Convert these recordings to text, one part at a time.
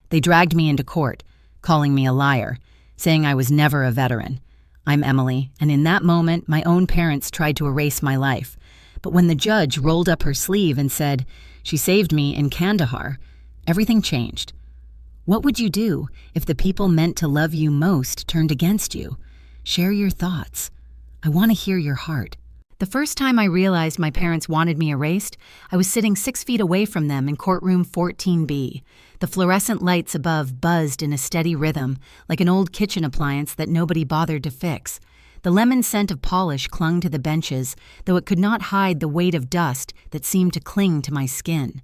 They dragged me into court, calling me a liar, saying I was never a veteran. I'm Emily, and in that moment, my own parents tried to erase my life. But when the judge rolled up her sleeve and said, "She saved me in Kandahar," everything changed. What would you do if the people meant to love you most turned against you? Share your thoughts. I want to hear your heart. The first time I realized my parents wanted me erased, I was sitting 6 feet away from them in courtroom 14B. The fluorescent lights above buzzed in a steady rhythm, like an old kitchen appliance that nobody bothered to fix. The lemon scent of polish clung to the benches, though it could not hide the weight of dust that seemed to cling to my skin.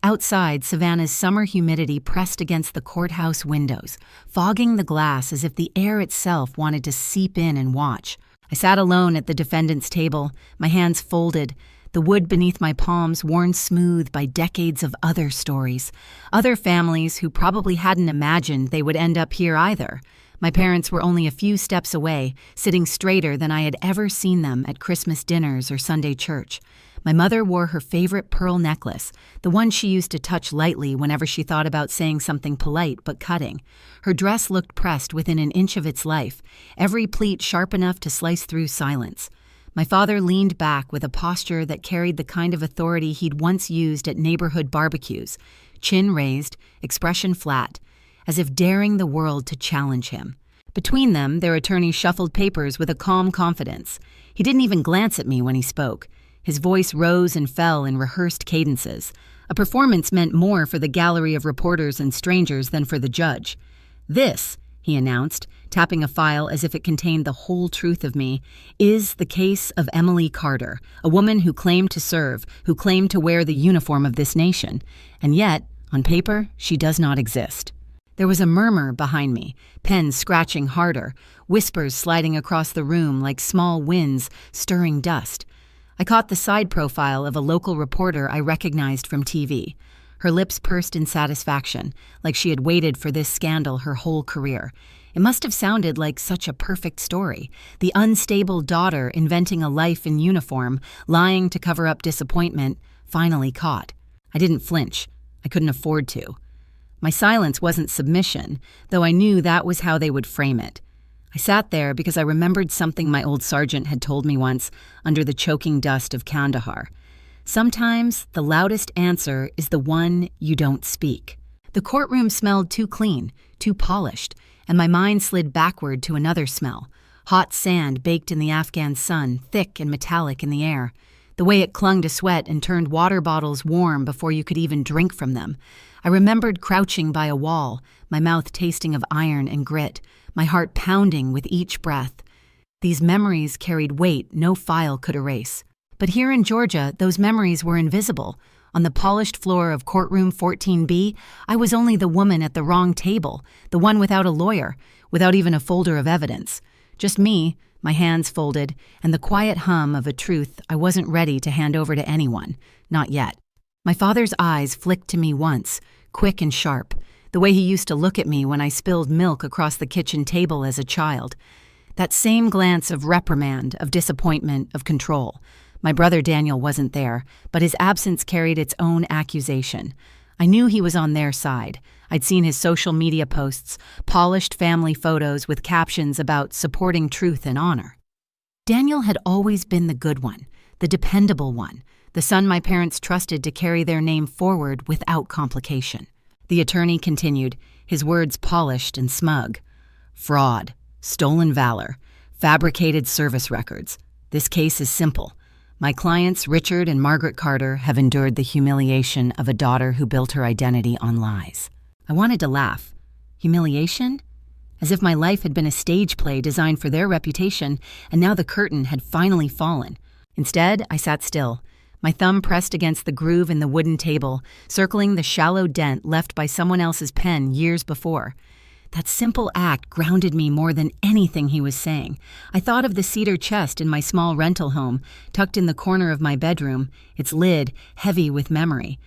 Outside, Savannah's summer humidity pressed against the courthouse windows, fogging the glass as if the air itself wanted to seep in and watch. I sat alone at the defendant's table, my hands folded, the wood beneath my palms worn smooth by decades of other stories, other families who probably hadn't imagined they would end up here either. My parents were only a few steps away, sitting straighter than I had ever seen them at Christmas dinners or Sunday church. My mother wore her favorite pearl necklace, the one she used to touch lightly whenever she thought about saying something polite but cutting. Her dress looked pressed within an inch of its life, every pleat sharp enough to slice through silence. My father leaned back with a posture that carried the kind of authority he'd once used at neighborhood barbecues, chin raised, expression flat, as if daring the world to challenge him. Between them, their attorney shuffled papers with a calm confidence. He didn't even glance at me when he spoke. His voice rose and fell in rehearsed cadences. A performance meant more for the gallery of reporters and strangers than for the judge. "This," he announced, tapping a file as if it contained the whole truth of me, "is the case of Emily Carter, a woman who claimed to serve, who claimed to wear the uniform of this nation. And yet, on paper, she does not exist." There was a murmur behind me, pens scratching harder, whispers sliding across the room like small winds stirring dust. I caught the side profile of a local reporter I recognized from TV. Her lips pursed in satisfaction, like she had waited for this scandal her whole career. It must have sounded like such a perfect story, the unstable daughter inventing a life in uniform, lying to cover up disappointment, finally caught. I didn't flinch. I couldn't afford to. My silence wasn't submission, though I knew that was how they would frame it. I sat there because I remembered something my old sergeant had told me once under the choking dust of Kandahar. Sometimes the loudest answer is the one you don't speak. The courtroom smelled too clean, too polished, and my mind slid backward to another smell. Hot sand baked in the Afghan sun, thick and metallic in the air. The way it clung to sweat and turned water bottles warm before you could even drink from them. I remembered crouching by a wall, my mouth tasting of iron and grit, my heart pounding with each breath. These memories carried weight no file could erase. But here in Georgia, those memories were invisible. On the polished floor of courtroom 14B, I was only the woman at the wrong table, the one without a lawyer, without even a folder of evidence. Just me, my hands folded, and the quiet hum of a truth I wasn't ready to hand over to anyone, not yet. My father's eyes flicked to me once, quick and sharp, the way he used to look at me when I spilled milk across the kitchen table as a child. That same glance of reprimand, of disappointment, of control. My brother Daniel wasn't there, but his absence carried its own accusation. I knew he was on their side. I'd seen his social media posts, polished family photos with captions about supporting truth and honor. Daniel had always been the good one, the dependable one, the son my parents trusted to carry their name forward without complication. The attorney continued, his words polished and smug. "Fraud, stolen valor, fabricated service records. This case is simple. My clients, Richard and Margaret Carter, have endured the humiliation of a daughter who built her identity on lies." I wanted to laugh. Humiliation? As if my life had been a stage play designed for their reputation, and now the curtain had finally fallen. Instead, I sat still, my thumb pressed against the groove in the wooden table, circling the shallow dent left by someone else's pen years before. That simple act grounded me more than anything he was saying. I thought of the cedar chest in my small rental home, tucked in the corner of my bedroom, its lid heavy with memory.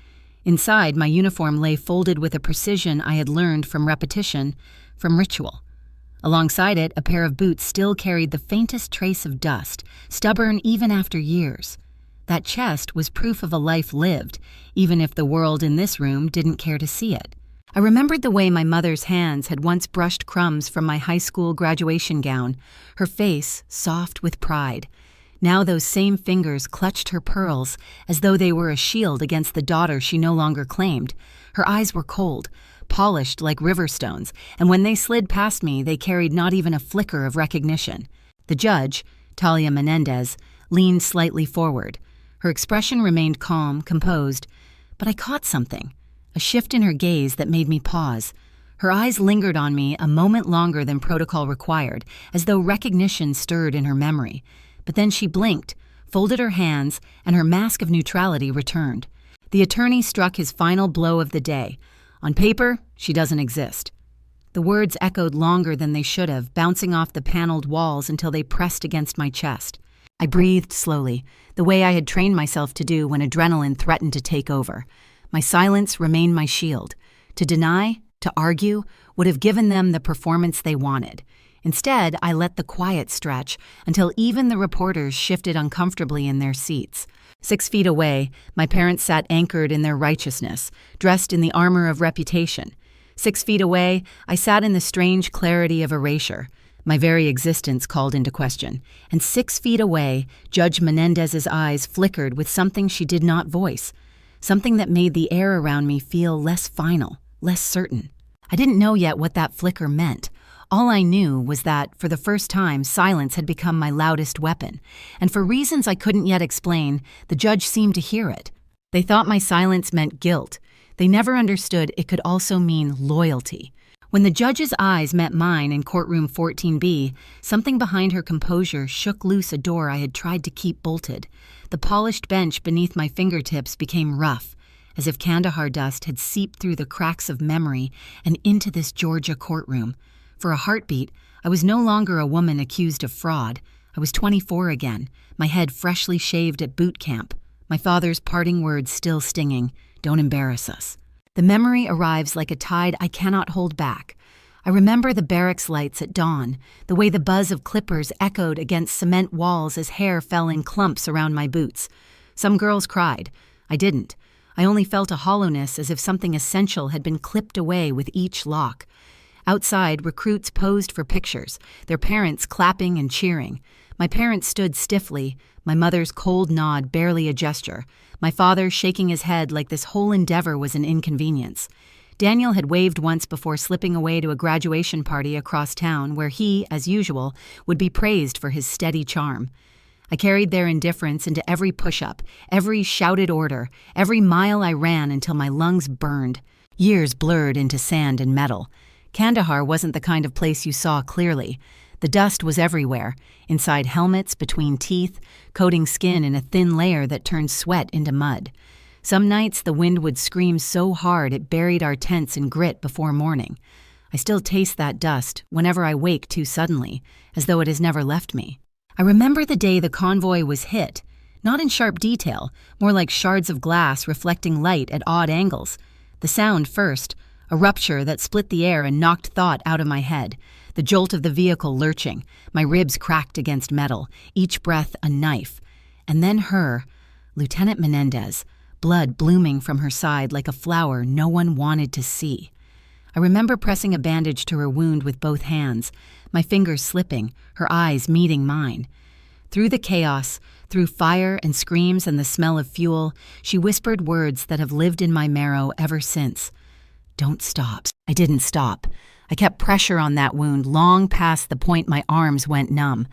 Inside, my uniform lay folded with a precision I had learned from repetition, from ritual. Alongside it, a pair of boots still carried the faintest trace of dust, stubborn even after years. That chest was proof of a life lived, even if the world in this room didn't care to see it. I remembered the way my mother's hands had once brushed crumbs from my high school graduation gown, her face soft with pride. Now those same fingers clutched her pearls as though they were a shield against the daughter she no longer claimed. Her eyes were cold, polished like river stones, and when they slid past me, they carried not even a flicker of recognition. The judge, Talia Menendez, leaned slightly forward. Her expression remained calm, composed, but I caught something. A shift in her gaze that made me pause. Her eyes lingered on me a moment longer than protocol required, as though recognition stirred in her memory. But then she blinked, folded her hands, and her mask of neutrality returned. The attorney struck his final blow of the day. On paper, she doesn't exist. The words echoed longer than they should have, bouncing off the paneled walls until they pressed against my chest. I breathed slowly, the way I had trained myself to do when adrenaline threatened to take over. My silence remained my shield. To deny, to argue, would have given them the performance they wanted. Instead, I let the quiet stretch until even the reporters shifted uncomfortably in their seats. 6 feet away, my parents sat anchored in their righteousness, dressed in the armor of reputation. 6 feet away, I sat in the strange clarity of erasure, my very existence called into question. And 6 feet away, Judge Menendez's eyes flickered with something she did not voice. Something that made the air around me feel less final, less certain. I didn't know yet what that flicker meant. All I knew was that, for the first time, silence had become my loudest weapon. And for reasons I couldn't yet explain, the judge seemed to hear it. They thought my silence meant guilt. They never understood it could also mean loyalty. When the judge's eyes met mine in courtroom 14B, something behind her composure shook loose a door I had tried to keep bolted. The polished bench beneath my fingertips became rough, as if Kandahar dust had seeped through the cracks of memory and into this Georgia courtroom. For a heartbeat, I was no longer a woman accused of fraud. I was 24 again, my head freshly shaved at boot camp, my father's parting words still stinging, "Don't embarrass us." The memory arrives like a tide I cannot hold back. I remember the barracks lights at dawn, the way the buzz of clippers echoed against cement walls as hair fell in clumps around my boots. Some girls cried. I didn't. I only felt a hollowness as if something essential had been clipped away with each lock. Outside, recruits posed for pictures, their parents clapping and cheering. My parents stood stiffly, my mother's cold nod barely a gesture, my father shaking his head like this whole endeavor was an inconvenience. Daniel had waved once before slipping away to a graduation party across town where he, as usual, would be praised for his steady charm. I carried their indifference into every push-up, every shouted order, every mile I ran until my lungs burned. Years blurred into sand and metal. Kandahar wasn't the kind of place you saw clearly. The dust was everywhere, inside helmets, between teeth, coating skin in a thin layer that turned sweat into mud. Some nights the wind would scream so hard it buried our tents in grit before morning. I still taste that dust whenever I wake too suddenly, as though it has never left me. I remember the day the convoy was hit, not in sharp detail, more like shards of glass reflecting light at odd angles. The sound first, a rupture that split the air and knocked thought out of my head. The jolt of the vehicle lurching, my ribs cracked against metal, each breath a knife. And then her, Lieutenant Menendez, blood blooming from her side like a flower no one wanted to see. I remember pressing a bandage to her wound with both hands, my fingers slipping, her eyes meeting mine. Through the chaos, through fire and screams and the smell of fuel, she whispered words that have lived in my marrow ever since. Don't stop. I didn't stop. I kept pressure on that wound long past the point my arms went numb.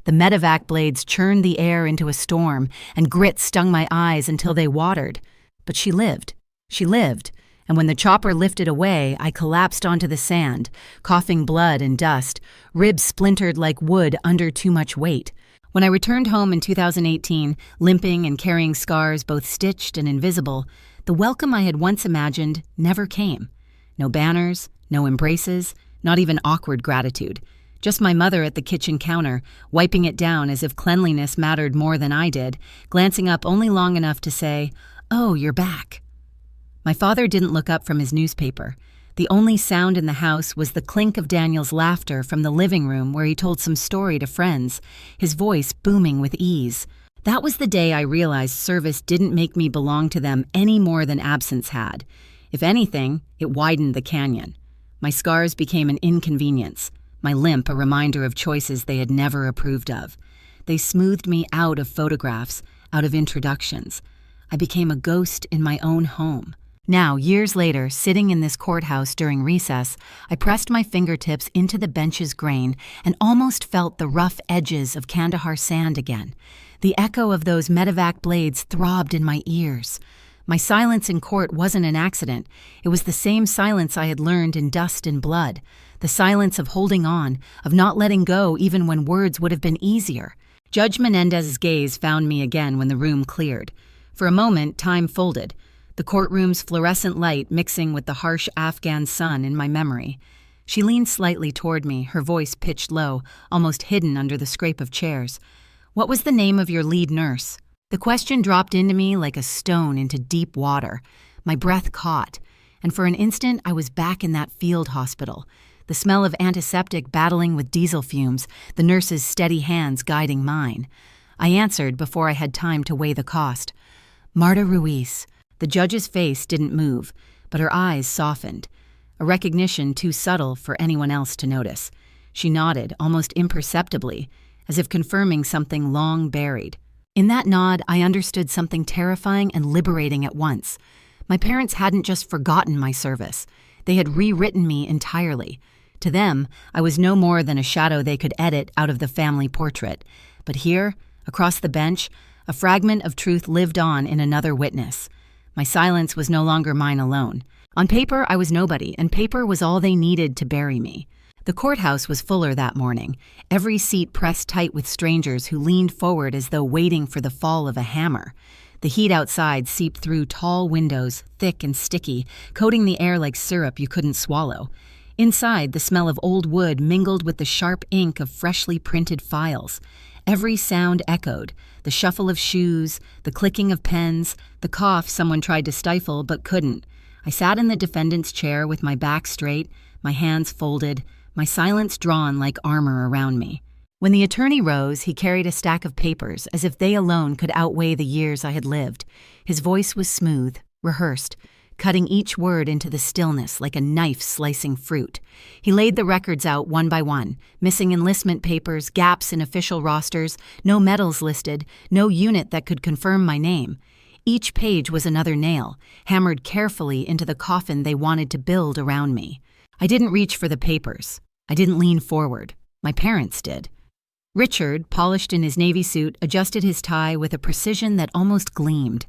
The medevac blades churned the air into a storm, and grit stung my eyes until they watered. But she lived. She lived. And when the chopper lifted away, I collapsed onto the sand, coughing blood and dust, ribs splintered like wood under too much weight. When I returned home in 2018, limping and carrying scars both stitched and invisible, the welcome I had once imagined never came. No banners, no embraces, not even awkward gratitude. Just my mother at the kitchen counter, wiping it down as if cleanliness mattered more than I did, glancing up only long enough to say, "Oh, you're back." My father didn't look up from his newspaper. The only sound in the house was the clink of Daniel's laughter from the living room where he told some story to friends, his voice booming with ease. That was the day I realized service didn't make me belong to them any more than absence had. If anything, it widened the canyon. My scars became an inconvenience, my limp a reminder of choices they had never approved of. They smoothed me out of photographs, out of introductions. I became a ghost in my own home. Now, years later, sitting in this courthouse during recess, I pressed my fingertips into the bench's grain and almost felt the rough edges of Kandahar sand again. The echo of those medevac blades throbbed in my ears. My silence in court wasn't an accident. It was the same silence I had learned in Dust and Blood, the silence of holding on, of not letting go even when words would have been easier. Judge Menendez's gaze found me again when the room cleared. For a moment, time folded, the courtroom's fluorescent light mixing with the harsh Afghan sun in my memory. She leaned slightly toward me, her voice pitched low, almost hidden under the scrape of chairs. "What was the name of your lead nurse?" The question dropped into me like a stone into deep water. My breath caught, and for an instant I was back in that field hospital. The smell of antiseptic battling with diesel fumes, the nurse's steady hands guiding mine. I answered before I had time to weigh the cost. "Marta Ruiz." The judge's face didn't move, but her eyes softened, a recognition too subtle for anyone else to notice. She nodded, almost imperceptibly, as if confirming something long buried. In that nod, I understood something terrifying and liberating at once. My parents hadn't just forgotten my service. They had rewritten me entirely. To them, I was no more than a shadow they could edit out of the family portrait. But here, across the bench, a fragment of truth lived on in another witness. My silence was no longer mine alone. On paper, I was nobody, and paper was all they needed to bury me. The courthouse was fuller that morning, every seat pressed tight with strangers who leaned forward as though waiting for the fall of a hammer. The heat outside seeped through tall windows, thick and sticky, coating the air like syrup you couldn't swallow. Inside, the smell of old wood mingled with the sharp ink of freshly printed files. Every sound echoed, the shuffle of shoes, the clicking of pens, the cough someone tried to stifle but couldn't. I sat in the defendant's chair with my back straight, my hands folded, my silence drawn like armor around me. When the attorney rose, he carried a stack of papers as if they alone could outweigh the years I had lived. His voice was smooth, rehearsed, cutting each word into the stillness like a knife slicing fruit. He laid the records out one by one, missing enlistment papers, gaps in official rosters, no medals listed, no unit that could confirm my name. Each page was another nail, hammered carefully into the coffin they wanted to build around me. I didn't reach for the papers. I didn't lean forward. My parents did. Richard, polished in his navy suit, adjusted his tie with a precision that almost gleamed.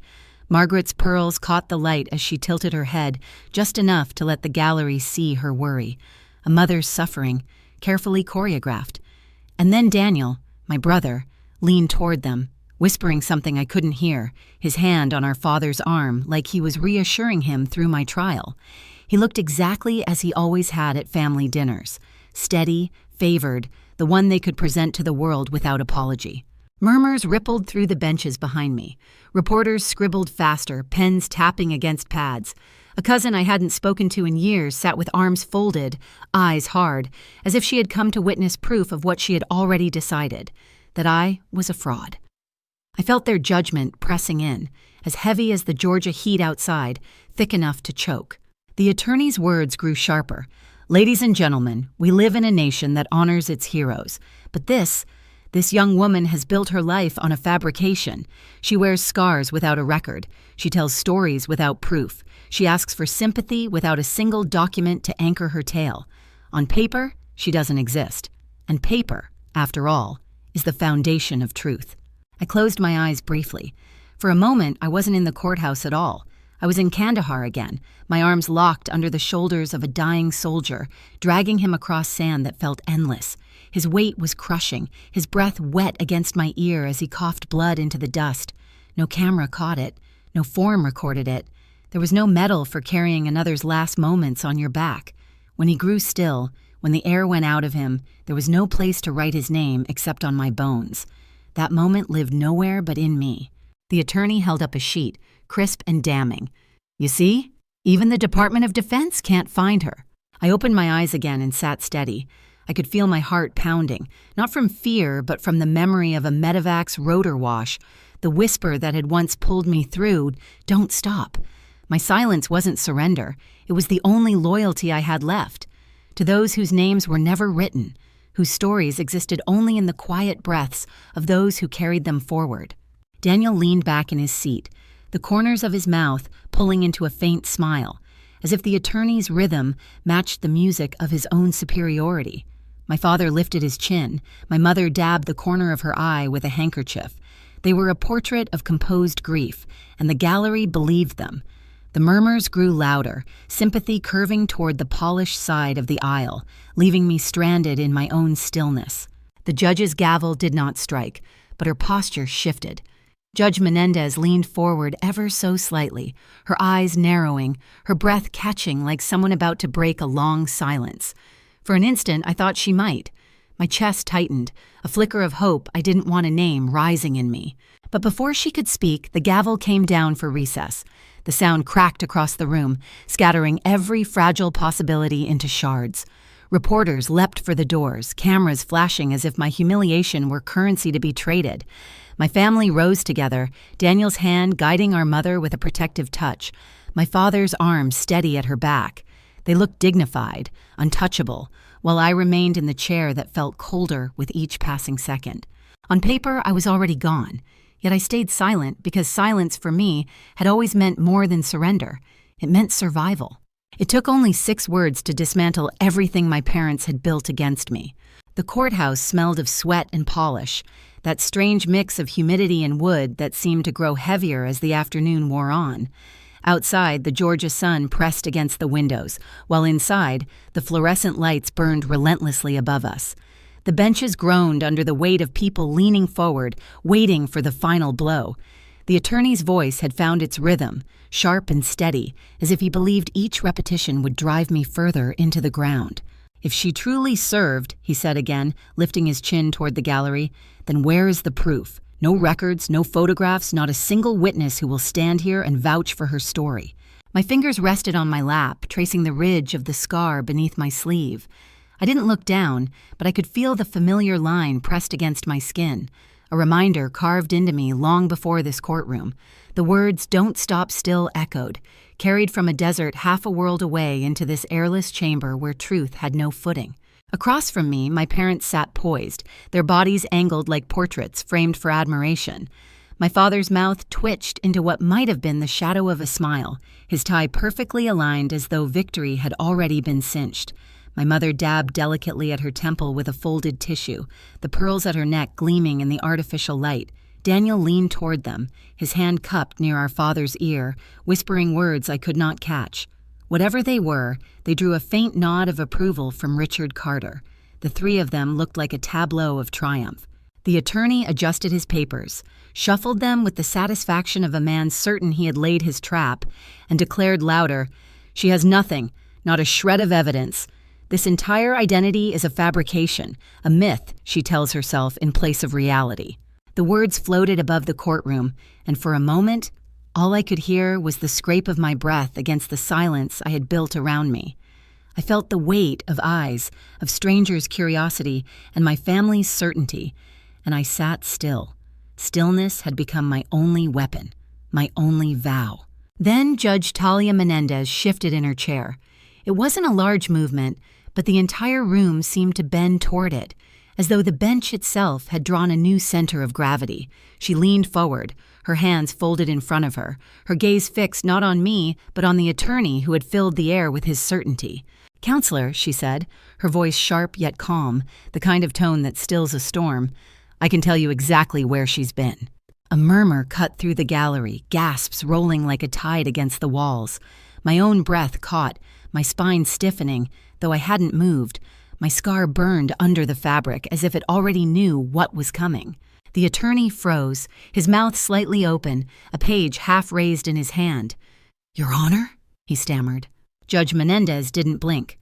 Margaret's pearls caught the light as she tilted her head, just enough to let the gallery see her worry. A mother's suffering, carefully choreographed. And then Daniel, my brother, leaned toward them, whispering something I couldn't hear, his hand on our father's arm like he was reassuring him through my trial. He looked exactly as he always had at family dinners, steady, favored, the one they could present to the world without apology. Murmurs rippled through the benches behind me. Reporters scribbled faster, pens tapping against pads. A cousin I hadn't spoken to in years sat with arms folded, eyes hard, as if she had come to witness proof of what she had already decided, that I was a fraud. I felt their judgment pressing in, as heavy as the Georgia heat outside, thick enough to choke. The attorney's words grew sharper. "Ladies and gentlemen, we live in a nation that honors its heroes. But this young woman has built her life on a fabrication. She wears scars without a record. She tells stories without proof. She asks for sympathy without a single document to anchor her tale. On paper, she doesn't exist. And paper, after all, is the foundation of truth." I closed my eyes briefly. For a moment, I wasn't in the courthouse at all. I was in Kandahar again, my arms locked under the shoulders of a dying soldier, dragging him across sand that felt endless. His weight was crushing, his breath wet against my ear as he coughed blood into the dust. No camera caught it, no form recorded it. There was no medal for carrying another's last moments on your back. When he grew still, when the air went out of him, there was no place to write his name except on my bones. That moment lived nowhere but in me. The attorney held up a sheet, crisp and damning. "You see? Even the Department of Defense can't find her." I opened my eyes again and sat steady. I could feel my heart pounding, not from fear, but from the memory of a medevac's rotor wash, the whisper that had once pulled me through, "Don't stop." My silence wasn't surrender. It was the only loyalty I had left. To those whose names were never written, whose stories existed only in the quiet breaths of those who carried them forward. Daniel leaned back in his seat, the corners of his mouth pulling into a faint smile, as if the attorney's rhythm matched the music of his own superiority. My father lifted his chin. My mother dabbed the corner of her eye with a handkerchief. They were a portrait of composed grief, and the gallery believed them. The murmurs grew louder, sympathy curving toward the polished side of the aisle, leaving me stranded in my own stillness. The judge's gavel did not strike, but her posture shifted. Judge Menendez leaned forward ever so slightly, her eyes narrowing, her breath catching like someone about to break a long silence. For an instant, I thought she might. My chest tightened, a flicker of hope I didn't want to name rising in me. But before she could speak, the gavel came down for recess. The sound cracked across the room, scattering every fragile possibility into shards. Reporters leapt for the doors, cameras flashing as if my humiliation were currency to be traded. My family rose together, Daniel's hand guiding our mother with a protective touch, my father's arm steady at her back. They looked dignified, untouchable, while I remained in the chair that felt colder with each passing second. On paper, I was already gone, yet I stayed silent because silence for me had always meant more than surrender. It meant survival. It took only 6 words to dismantle everything my parents had built against me. The courthouse smelled of sweat and polish, that strange mix of humidity and wood that seemed to grow heavier as the afternoon wore on. Outside, the Georgia sun pressed against the windows, while inside, the fluorescent lights burned relentlessly above us. The benches groaned under the weight of people leaning forward, waiting for the final blow. The attorney's voice had found its rhythm, sharp and steady, as if he believed each repetition would drive me further into the ground. "If she truly served," he said again, lifting his chin toward the gallery, "then where is the proof? No records, no photographs, not a single witness who will stand here and vouch for her story." My fingers rested on my lap, tracing the ridge of the scar beneath my sleeve. I didn't look down, but I could feel the familiar line pressed against my skin, a reminder carved into me long before this courtroom. The words "Don't stop still" echoed, carried from a desert half a world away into this airless chamber where truth had no footing. Across from me, my parents sat poised, their bodies angled like portraits framed for admiration. My father's mouth twitched into what might have been the shadow of a smile, his tie perfectly aligned as though victory had already been cinched. My mother dabbed delicately at her temple with a folded tissue, the pearls at her neck gleaming in the artificial light. Daniel leaned toward them, his hand cupped near our father's ear, whispering words I could not catch. Whatever they were, they drew a faint nod of approval from Richard Carter. The 3 of them looked like a tableau of triumph. The attorney adjusted his papers, shuffled them with the satisfaction of a man certain he had laid his trap, and declared louder, "She has nothing, not a shred of evidence. This entire identity is a fabrication, a myth," she tells herself in place of reality. The words floated above the courtroom, and for a moment, all I could hear was the scrape of my breath against the silence I had built around me. I felt the weight of eyes, of strangers' curiosity, and my family's certainty, and I sat still. Stillness had become my only weapon, my only vow. Then Judge Talia Menendez shifted in her chair. It wasn't a large movement, but the entire room seemed to bend toward it, as though the bench itself had drawn a new center of gravity. She leaned forward, her hands folded in front of her, her gaze fixed not on me, but on the attorney who had filled the air with his certainty. "Counselor," she said, her voice sharp yet calm, the kind of tone that stills a storm, "I can tell you exactly where she's been." A murmur cut through the gallery, gasps rolling like a tide against the walls. My own breath caught, my spine stiffening, though I hadn't moved. My scar burned under the fabric as if it already knew what was coming. The attorney froze, his mouth slightly open, a page half raised in his hand. "Your Honor?" he stammered. Judge Menendez didn't blink.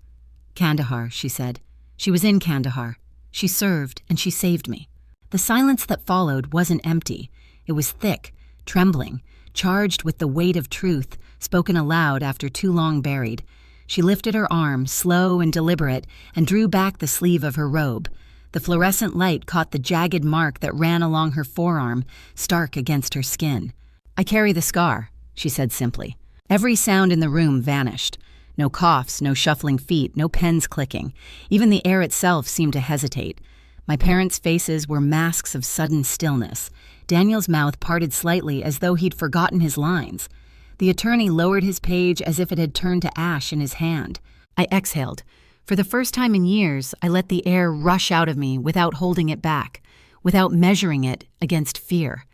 "Kandahar," she said. "She was in Kandahar. She served, and she saved me." The silence that followed wasn't empty. It was thick, trembling, charged with the weight of truth, spoken aloud after too long buried. She lifted her arm, slow and deliberate, and drew back the sleeve of her robe. The fluorescent light caught the jagged mark that ran along her forearm, stark against her skin. "I carry the scar," she said simply. Every sound in the room vanished. No coughs, no shuffling feet, no pens clicking. Even the air itself seemed to hesitate. My parents' faces were masks of sudden stillness. Daniel's mouth parted slightly as though he'd forgotten his lines. The attorney lowered his page as if it had turned to ash in his hand. I exhaled. For the first time in years, I let the air rush out of me without holding it back, without measuring it against fear.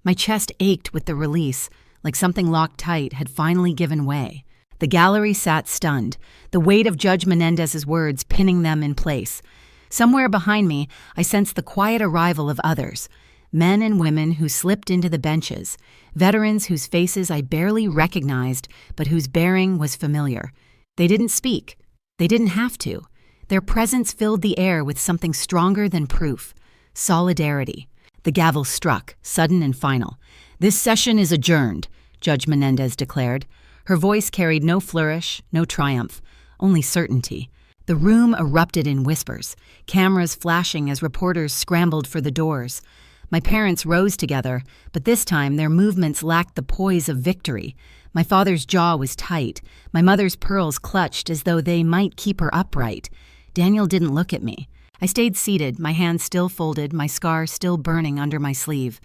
My chest ached with the release, like something locked tight had finally given way. The gallery sat stunned, the weight of Judge Menendez's words pinning them in place. Somewhere behind me, I sensed the quiet arrival of others, men and women who slipped into the benches, veterans whose faces I barely recognized, but whose bearing was familiar. They didn't speak. They didn't have to. Their presence filled the air with something stronger than proof: solidarity. The gavel struck, sudden and final. "This session is adjourned," Judge Menendez declared. Her voice carried no flourish, no triumph, only certainty. The room erupted in whispers, cameras flashing as reporters scrambled for the doors. My parents rose together, but this time their movements lacked the poise of victory. My father's jaw was tight. My mother's pearls clutched as though they might keep her upright. Daniel didn't look at me. I stayed seated, my hands still folded, my scar still burning under my sleeve.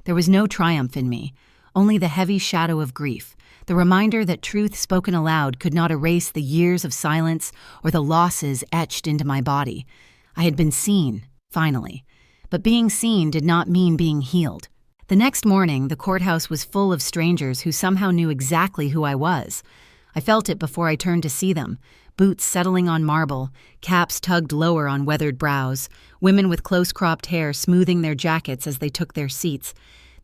There was no triumph in me, only the heavy shadow of grief, the reminder that truth spoken aloud could not erase the years of silence or the losses etched into my body. I had been seen, finally. But being seen did not mean being healed. The next morning, the courthouse was full of strangers who somehow knew exactly who I was. I felt it before I turned to see them. Boots settling on marble, caps tugged lower on weathered brows, women with close-cropped hair smoothing their jackets as they took their seats.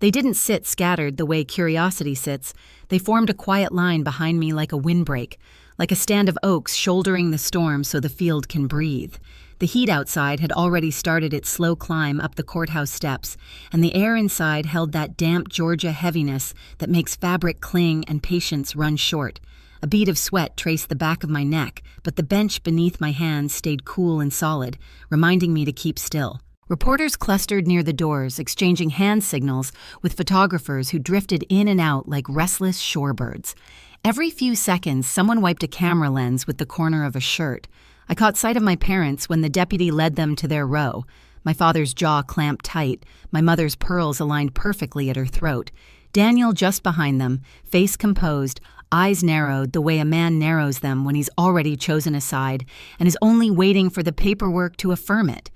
They didn't sit scattered the way curiosity sits. They formed a quiet line behind me like a windbreak, like a stand of oaks shouldering the storm so the field can breathe. The heat outside had already started its slow climb up the courthouse steps, and the air inside held that damp Georgia heaviness that makes fabric cling and patience run short. A bead of sweat traced the back of my neck, but the bench beneath my hands stayed cool and solid, reminding me to keep still. Reporters clustered near the doors, exchanging hand signals with photographers who drifted in and out like restless shorebirds. Every few seconds, someone wiped a camera lens with the corner of a shirt. I caught sight of my parents when the deputy led them to their row. My father's jaw clamped tight, my mother's pearls aligned perfectly at her throat. Daniel just behind them, face composed, eyes narrowed the way a man narrows them when he's already chosen a side and is only waiting for the paperwork to affirm it.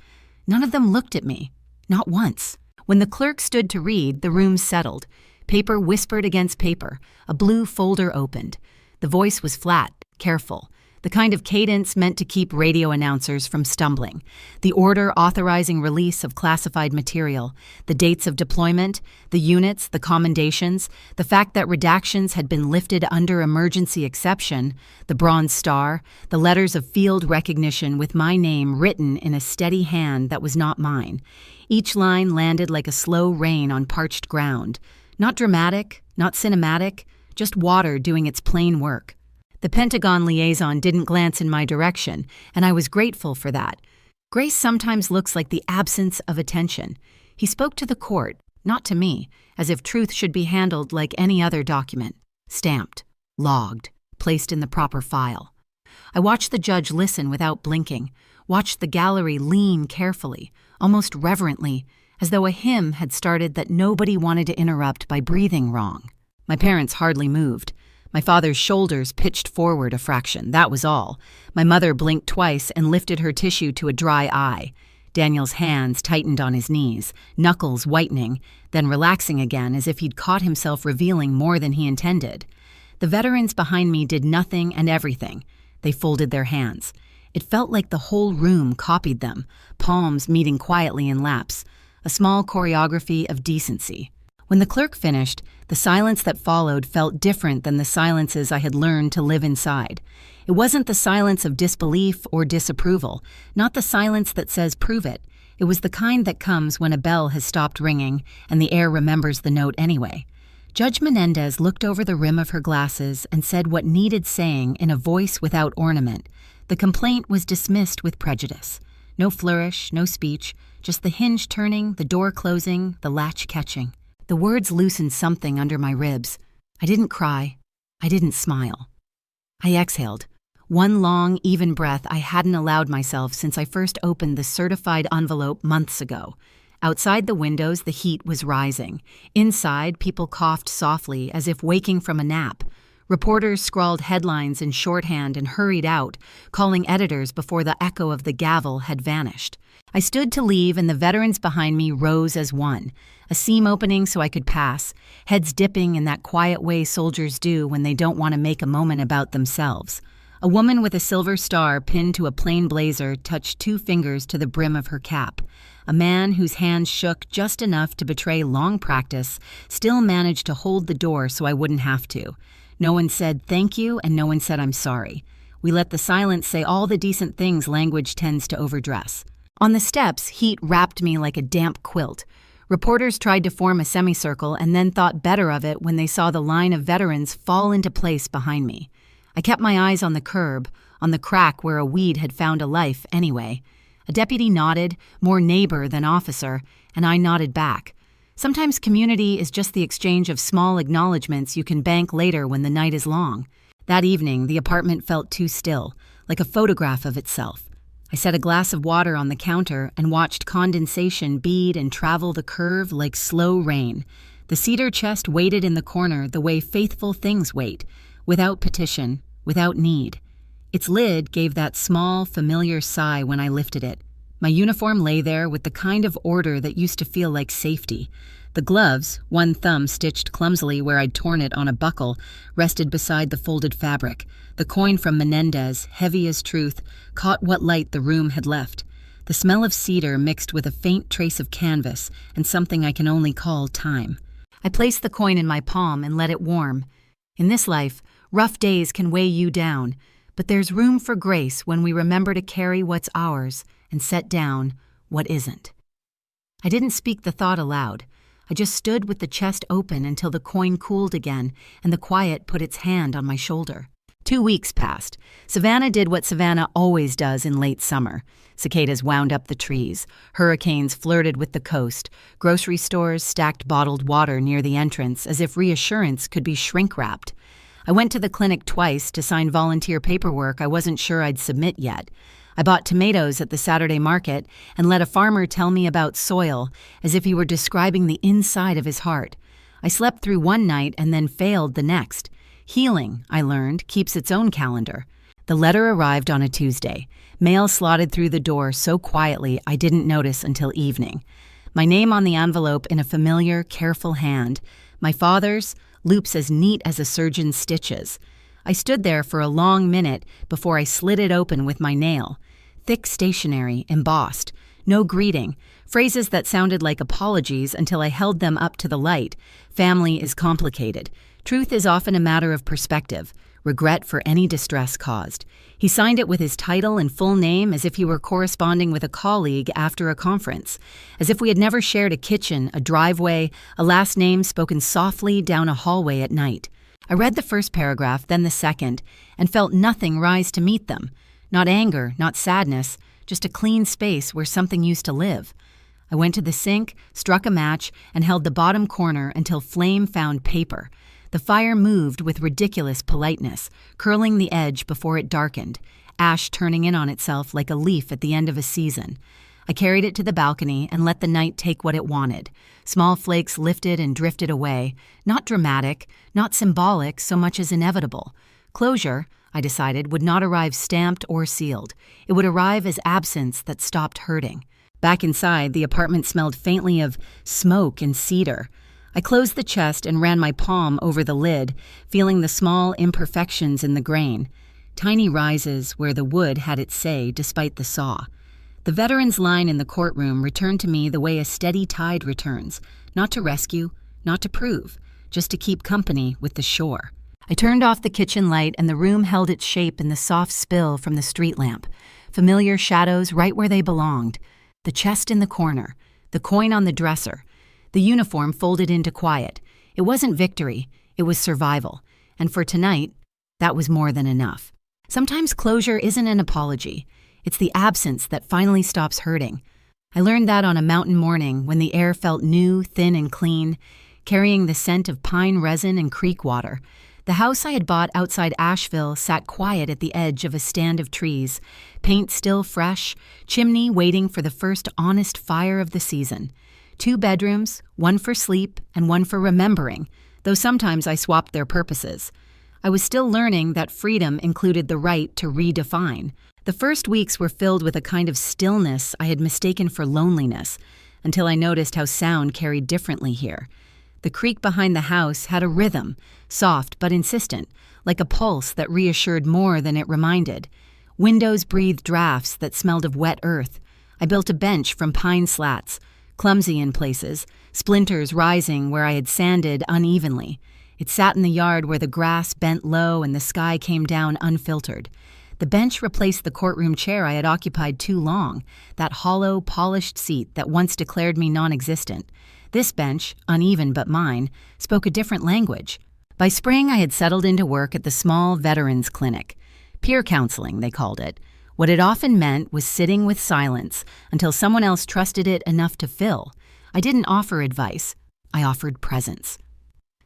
None of them looked at me, not once. When the clerk stood to read, the room settled. Paper whispered against paper. A blue folder opened. The voice was flat, careful, the kind of cadence meant to keep radio announcers from stumbling. The order authorizing release of classified material, the dates of deployment, the units, the commendations, the fact that redactions had been lifted under emergency exception, the Bronze Star, the letters of field recognition with my name written in a steady hand that was not mine. Each line landed like a slow rain on parched ground. Not dramatic, not cinematic, just water doing its plain work. The Pentagon liaison didn't glance in my direction, and I was grateful for that. Grace sometimes looks like the absence of attention. He spoke to the court, not to me, as if truth should be handled like any other document. Stamped, logged, placed in the proper file. I watched the judge listen without blinking, watched the gallery lean carefully, almost reverently, as though a hymn had started that nobody wanted to interrupt by breathing wrong. My parents hardly moved. My father's shoulders pitched forward a fraction, that was all. My mother blinked twice and lifted her tissue to a dry eye. Daniel's hands tightened on his knees, knuckles whitening, then relaxing again as if he'd caught himself revealing more than he intended. The veterans behind me did nothing and everything. They folded their hands. It felt like the whole room copied them, palms meeting quietly in laps, a small choreography of decency. When the clerk finished, the silence that followed felt different than the silences I had learned to live inside. It wasn't the silence of disbelief or disapproval, not the silence that says prove it. It was the kind that comes when a bell has stopped ringing and the air remembers the note anyway. Judge Menendez looked over the rim of her glasses and said what needed saying in a voice without ornament. The complaint was dismissed with prejudice. No flourish, no speech, just the hinge turning, the door closing, the latch catching. The words loosened something under my ribs. I didn't cry. I didn't smile. I exhaled. One long, even breath I hadn't allowed myself since I first opened the certified envelope months ago. Outside the windows, the heat was rising. Inside, people coughed softly as if waking from a nap. Reporters scrawled headlines in shorthand and hurried out, calling editors before the echo of the gavel had vanished. I stood to leave, and the veterans behind me rose as one, a seam opening so I could pass, heads dipping in that quiet way soldiers do when they don't want to make a moment about themselves. A woman with a silver star pinned to a plain blazer touched 2 fingers to the brim of her cap. A man whose hands shook just enough to betray long practice still managed to hold the door so I wouldn't have to. No one said thank you, and no one said I'm sorry. We let the silence say all the decent things language tends to overdress. On the steps, heat wrapped me like a damp quilt. Reporters tried to form a semicircle and then thought better of it when they saw the line of veterans fall into place behind me. I kept my eyes on the curb, on the crack where a weed had found a life anyway. A deputy nodded, more neighbor than officer, and I nodded back. Sometimes community is just the exchange of small acknowledgments you can bank later when the night is long. That evening, the apartment felt too still, like a photograph of itself. I set a glass of water on the counter and watched condensation bead and travel the curve like slow rain. The cedar chest waited in the corner the way faithful things wait, without petition, without need. Its lid gave that small, familiar sigh when I lifted it. My uniform lay there with the kind of order that used to feel like safety. The gloves, one thumb stitched clumsily where I'd torn it on a buckle, rested beside the folded fabric. The coin from Menendez, heavy as truth, caught what light the room had left. The smell of cedar mixed with a faint trace of canvas and something I can only call time. I placed the coin in my palm and let it warm. In this life, rough days can weigh you down, but there's room for grace when we remember to carry what's ours and set down what isn't. I didn't speak the thought aloud. I just stood with the chest open until the coin cooled again and the quiet put its hand on my shoulder. 2 weeks passed. Savannah did what Savannah always does in late summer. Cicadas wound up the trees. Hurricanes flirted with the coast. Grocery stores stacked bottled water near the entrance as if reassurance could be shrink-wrapped. I went to the clinic twice to sign volunteer paperwork I wasn't sure I'd submit yet. I bought tomatoes at the Saturday market and let a farmer tell me about soil as if he were describing the inside of his heart. I slept through one night and then failed the next. Healing, I learned, keeps its own calendar. The letter arrived on a Tuesday. Mail slotted through the door so quietly I didn't notice until evening. My name on the envelope in a familiar, careful hand. My father's, loops as neat as a surgeon's stitches. I stood there for a long minute before I slid it open with my nail. Thick stationery, embossed. No greeting. Phrases that sounded like apologies until I held them up to the light. Family is complicated. Truth is often a matter of perspective. Regret for any distress caused. He signed it with his title and full name as if he were corresponding with a colleague after a conference, as if we had never shared a kitchen, a driveway, a last name spoken softly down a hallway at night. I read the first paragraph, then the second, and felt nothing rise to meet them. Not anger, not sadness, just a clean space where something used to live. I went to the sink, struck a match, and held the bottom corner until flame found paper. The fire moved with ridiculous politeness, curling the edge before it darkened, ash turning in on itself like a leaf at the end of a season. I carried it to the balcony and let the night take what it wanted. Small flakes lifted and drifted away, not dramatic, not symbolic so much as inevitable. Closure, I decided, would not arrive stamped or sealed. It would arrive as absence that stopped hurting. Back inside, the apartment smelled faintly of smoke and cedar. I closed the chest and ran my palm over the lid, feeling the small imperfections in the grain. Tiny rises where the wood had its say despite the saw. The veterans' line in the courtroom returned to me the way a steady tide returns, not to rescue, not to prove, just to keep company with the shore. I turned off the kitchen light and the room held its shape in the soft spill from the street lamp. Familiar shadows right where they belonged. The chest in the corner, the coin on the dresser, the uniform folded into quiet. It wasn't victory, it was survival. And for tonight, that was more than enough. Sometimes closure isn't an apology. It's the absence that finally stops hurting. I learned that on a mountain morning when the air felt new, thin, and clean, carrying the scent of pine resin and creek water. The house I had bought outside Asheville sat quiet at the edge of a stand of trees, paint still fresh, chimney waiting for the first honest fire of the season. 2 bedrooms, one for sleep and one for remembering, though sometimes I swapped their purposes. I was still learning that freedom included the right to redefine. The first weeks were filled with a kind of stillness I had mistaken for loneliness, until I noticed how sound carried differently here. The creek behind the house had a rhythm, soft but insistent, like a pulse that reassured more than it reminded. Windows breathed drafts that smelled of wet earth. I built a bench from pine slats, clumsy in places, splinters rising where I had sanded unevenly. It sat in the yard where the grass bent low and the sky came down unfiltered. The bench replaced the courtroom chair I had occupied too long, that hollow, polished seat that once declared me non-existent. This bench, uneven but mine, spoke a different language. By spring, I had settled into work at the small veterans clinic. Peer counseling, they called it. What it often meant was sitting with silence until someone else trusted it enough to fill. I didn't offer advice. I offered presence.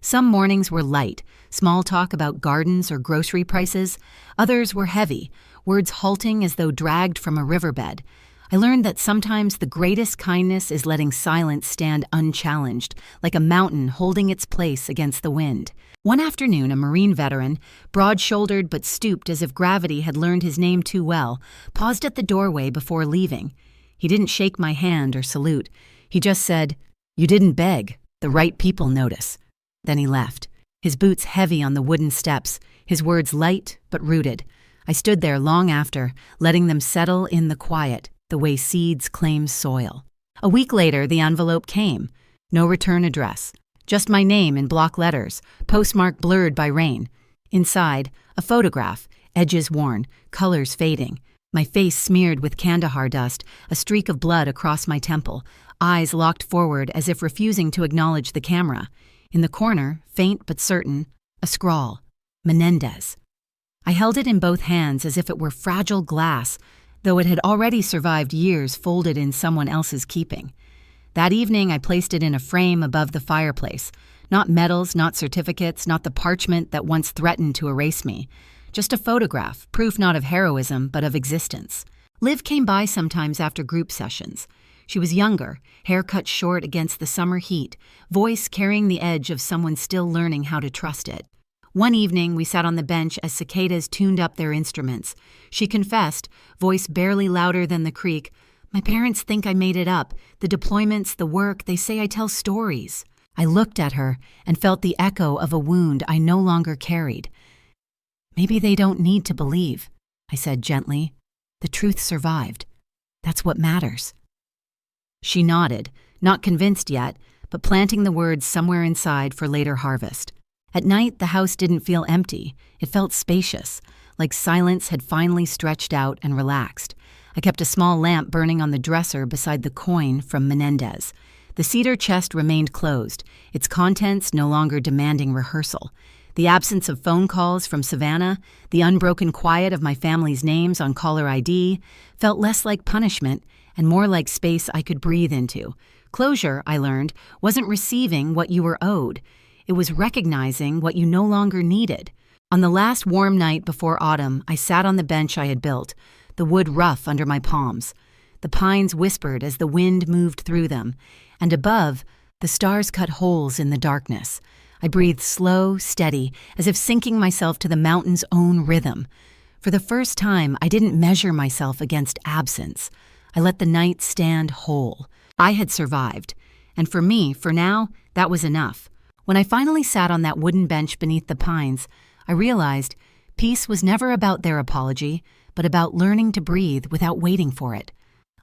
Some mornings were light, small talk about gardens or grocery prices. Others were heavy, words halting as though dragged from a riverbed. I learned that sometimes the greatest kindness is letting silence stand unchallenged, like a mountain holding its place against the wind. One afternoon, a Marine veteran, broad-shouldered but stooped as if gravity had learned his name too well, paused at the doorway before leaving. He didn't shake my hand or salute. He just said, "You didn't beg. The right people notice." Then he left, his boots heavy on the wooden steps, his words light but rooted. I stood there long after, letting them settle in the quiet, the way seeds claim soil. A week later, the envelope came. No return address. Just my name in block letters, postmark blurred by rain. Inside, a photograph, edges worn, colors fading. My face smeared with Kandahar dust, a streak of blood across my temple, eyes locked forward as if refusing to acknowledge the camera. In the corner, faint but certain, a scrawl. Menendez. I held it in both hands as if it were fragile glass, though it had already survived years folded in someone else's keeping. That evening, I placed it in a frame above the fireplace. Not medals, not certificates, not the parchment that once threatened to erase me. Just a photograph, proof not of heroism, but of existence. Liv came by sometimes after group sessions. She was younger, hair cut short against the summer heat, voice carrying the edge of someone still learning how to trust it. One evening, we sat on the bench as cicadas tuned up their instruments. She confessed, voice barely louder than the creek, "My parents think I made it up. The deployments, the work, they say I tell stories." I looked at her and felt the echo of a wound I no longer carried. "Maybe they don't need to believe," I said gently. "The truth survived. That's what matters." She nodded, not convinced yet, but planting the words somewhere inside for later harvest. At night, the house didn't feel empty. It felt spacious, like silence had finally stretched out and relaxed. I kept a small lamp burning on the dresser beside the coin from Menendez. The cedar chest remained closed, its contents no longer demanding rehearsal. The absence of phone calls from Savannah, the unbroken quiet of my family's names on caller ID, felt less like punishment and more like space I could breathe into. Closure, I learned, wasn't receiving what you were owed. It was recognizing what you no longer needed. On the last warm night before autumn, I sat on the bench I had built, the wood rough under my palms. The pines whispered as the wind moved through them, and above, the stars cut holes in the darkness. I breathed slow, steady, as if sinking myself to the mountain's own rhythm. For the first time, I didn't measure myself against absence. I let the night stand whole. I had survived, and for me, for now, that was enough. When I finally sat on that wooden bench beneath the pines, I realized peace was never about their apology, but about learning to breathe without waiting for it.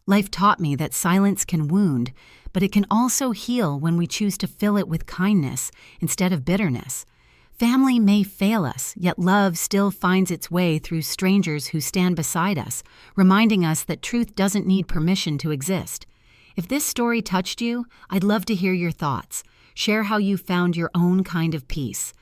Life taught me that silence can wound, but it can also heal when we choose to fill it with kindness instead of bitterness. Family may fail us, yet love still finds its way through strangers who stand beside us, reminding us that truth doesn't need permission to exist. If this story touched you, I'd love to hear your thoughts. Share how you found your own kind of peace.